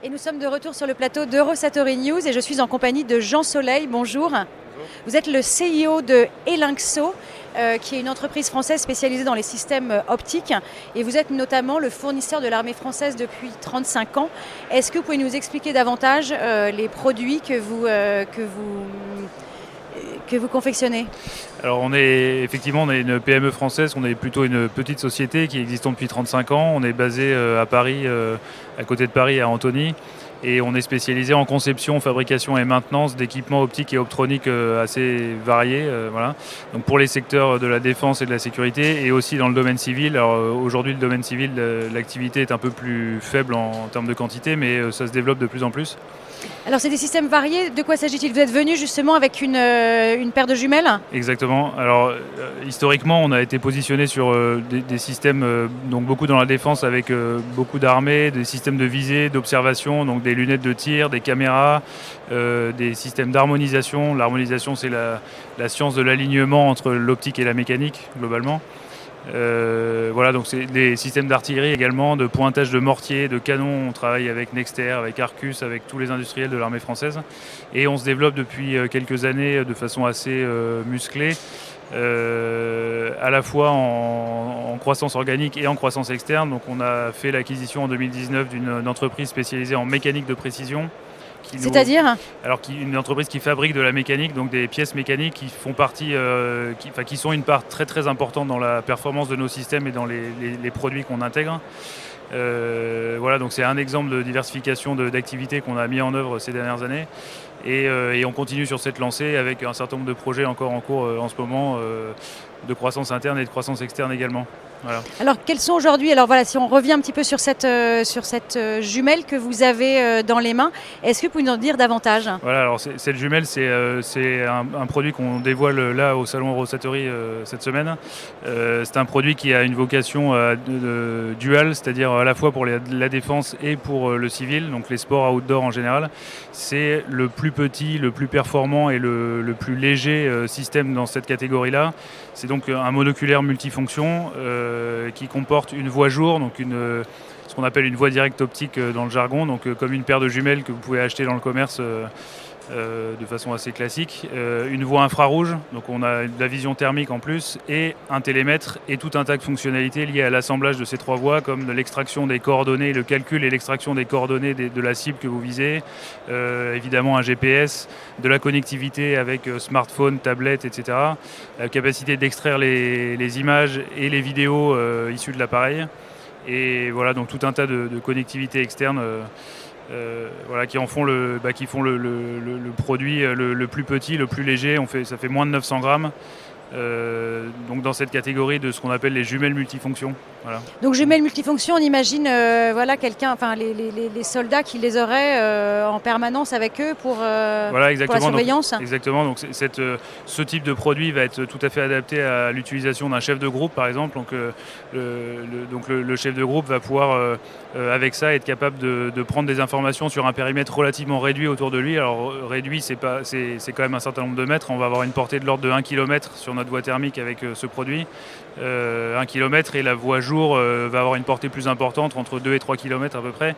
Et nous sommes de retour sur le plateau d'Eurosatory News et je suis en compagnie de Jean Soleil. Bonjour. Bonjour. Vous êtes le CEO de Elinxo, qui est une entreprise française spécialisée dans les systèmes optiques. Et vous êtes notamment le fournisseur de l'armée française depuis 35 ans. Est-ce que vous pouvez nous expliquer davantage les produits que vous confectionnez? Alors on est une PME française, on est plutôt une petite société qui existe depuis 35 ans. On est basé à Paris, à côté de Paris, à Antony. Et on est spécialisé en conception, fabrication et maintenance d'équipements optiques et optroniques assez variés. Voilà. Donc pour les secteurs de la défense et de la sécurité et aussi dans le domaine civil. Alors aujourd'hui le domaine civil, l'activité est un peu plus faible en termes de quantité, mais ça se développe de plus en plus. Alors c'est des systèmes variés, de quoi s'agit-il? Vous êtes venu justement avec une paire de jumelles? Exactement. Alors historiquement on a été positionné sur des systèmes, donc beaucoup dans la défense avec beaucoup d'armées, des systèmes de visée, d'observation, donc des lunettes de tir, des caméras, des systèmes d'harmonisation. L'harmonisation c'est la science de l'alignement entre l'optique et la mécanique globalement. Voilà, donc c'est des systèmes d'artillerie également, de pointage de mortiers, de canons. On travaille avec Nexter, avec Arcus, avec tous les industriels de l'armée française. Et on se développe depuis quelques années de façon assez musclée, à la fois en croissance organique et en croissance externe. Donc on a fait l'acquisition en 2019 d'une entreprise spécialisée en mécanique de précision. C'est-à-dire? Alors une entreprise qui fabrique de la mécanique, donc des pièces mécaniques qui font partie, qui sont une part très très importante dans la performance de nos systèmes et dans les produits qu'on intègre. Voilà, donc c'est un exemple de diversification d'activités qu'on a mis en œuvre ces dernières années. Et on continue sur cette lancée avec un certain nombre de projets encore en cours en ce moment, de croissance interne et de croissance externe également. Voilà. Alors quels sont aujourd'hui, alors voilà, si on revient un petit peu sur cette jumelle que vous avez dans les mains, est-ce que vous pouvez nous en dire davantage? Voilà, alors cette jumelle, c'est un produit qu'on dévoile là au salon Eurosatory cette semaine. C'est un produit qui a une vocation duale, c'est-à-dire à la fois pour la défense et pour le civil, donc les sports outdoor en général. C'est le plus petit, le plus performant et le plus léger système dans cette catégorie-là. C'est donc un monoculaire multifonction qui comporte une voie jour, donc ce qu'on appelle une voie directe optique dans le jargon, donc comme une paire de jumelles que vous pouvez acheter dans le commerce de façon assez classique. Une voie infrarouge, donc on a de la vision thermique en plus, et un télémètre et tout un tas de fonctionnalités liées à l'assemblage de ces trois voies, comme l'extraction des coordonnées, le calcul et l'extraction des coordonnées de la cible que vous visez, évidemment un GPS, de la connectivité avec smartphone, tablette, etc. La capacité d'extraire les images et les vidéos issues de l'appareil. Et voilà, donc tout un tas de connectivité externe voilà, qui font le produit le plus petit, le plus léger. Ça fait moins de 900 grammes. Donc dans cette catégorie de ce qu'on appelle les jumelles multifonctions. Voilà. Donc jumelles multifonctions, on imagine voilà, les soldats qui les auraient en permanence avec eux pour la surveillance. Exactement, donc ce type de produit va être tout à fait adapté à l'utilisation d'un chef de groupe par exemple. Donc le chef de groupe va pouvoir avec ça être capable de prendre des informations sur un périmètre relativement réduit autour de lui. Alors réduit, c'est quand même un certain nombre de mètres. On va avoir une portée de l'ordre de 1 km sur notre voie thermique avec ce produit. 1 km, et la voie jour va avoir une portée plus importante, entre 2 et 3 km à peu près.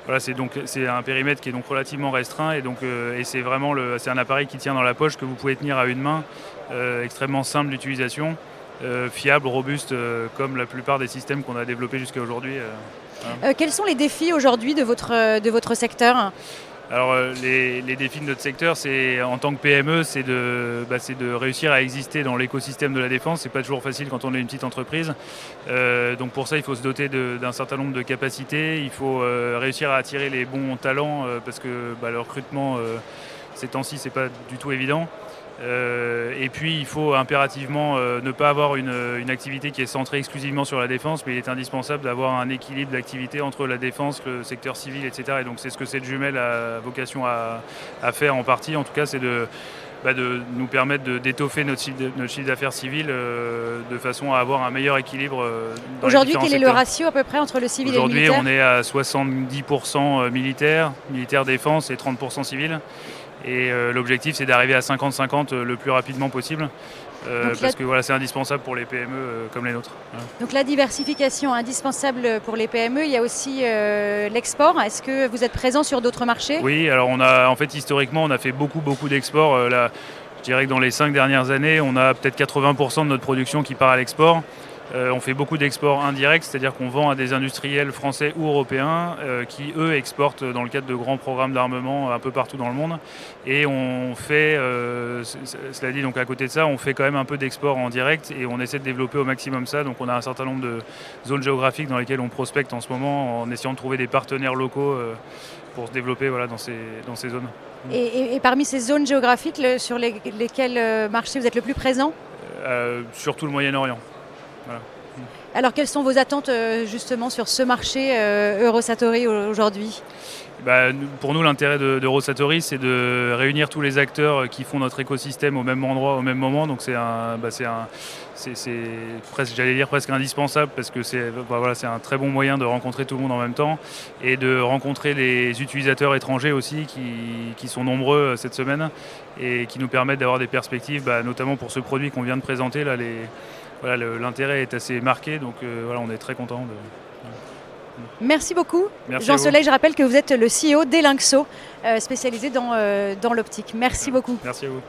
Voilà, c'est un périmètre qui est donc relativement restreint, et c'est vraiment c'est un appareil qui tient dans la poche, que vous pouvez tenir à une main, extrêmement simple d'utilisation, fiable, robuste, comme la plupart des systèmes qu'on a développés jusqu'à aujourd'hui. Voilà. Quels sont les défis aujourd'hui de votre secteur ? Alors les défis de notre secteur, en tant que PME, c'est de réussir à exister dans l'écosystème de la défense. C'est pas toujours facile quand on est une petite entreprise. Donc pour ça, il faut se doter d'un certain nombre de capacités. Il faut réussir à attirer les bons talents parce que le recrutement ces temps-ci, c'est pas du tout évident. Et puis il faut impérativement ne pas avoir une activité qui est centrée exclusivement sur la défense, mais il est indispensable d'avoir un équilibre d'activité entre la défense, le secteur civil, etc. Et donc c'est ce que cette jumelle a vocation à faire en partie. En tout cas, c'est de nous permettre d'étoffer notre chiffre d'affaires civil de façon à avoir un meilleur équilibre dans Aujourd'hui, les différents quel secteurs. est le ratio à peu près entre le civil et le militaire ? Aujourd'hui, on est à 70% militaire défense et 30% civil. Et l'objectif, c'est d'arriver à 50-50 le plus rapidement possible. Parce que voilà, c'est indispensable pour les PME comme les nôtres. Voilà. Donc la diversification indispensable pour les PME, il y a aussi l'export. Est-ce que vous êtes présent sur d'autres marchés? Oui, alors en fait historiquement on a fait beaucoup d'exports. Je dirais que dans les 5 dernières années, on a peut-être 80% de notre production qui part à l'export. On fait beaucoup d'exports indirects, c'est-à-dire qu'on vend à des industriels français ou européens qui, eux, exportent dans le cadre de grands programmes d'armement un peu partout dans le monde. Et on fait, cela dit, donc à côté de ça, on fait quand même un peu d'export en direct et on essaie de développer au maximum ça. Donc on a un certain nombre de zones géographiques dans lesquelles on prospecte en ce moment en essayant de trouver des partenaires locaux pour se développer voilà, dans ces zones. Et parmi ces zones géographiques sur lesquelles marchés vous êtes le plus présent? Surtout le Moyen-Orient. Voilà. Alors quelles sont vos attentes justement sur ce marché Eurosatory aujourd'hui? Pour nous, l'intérêt d'Eurosatory, c'est de réunir tous les acteurs qui font notre écosystème au même endroit, au même moment. Donc c'est presque, j'allais dire presque indispensable parce que c'est un très bon moyen de rencontrer tout le monde en même temps et de rencontrer les utilisateurs étrangers aussi qui sont nombreux cette semaine et qui nous permettent d'avoir des perspectives, notamment pour ce produit qu'on vient de présenter. Là, l'intérêt est assez marqué, donc on est très content. Merci beaucoup. Merci Jean Soleil, je rappelle que vous êtes le CEO d'Elinxo, spécialisé dans l'optique. Merci beaucoup. Merci à vous.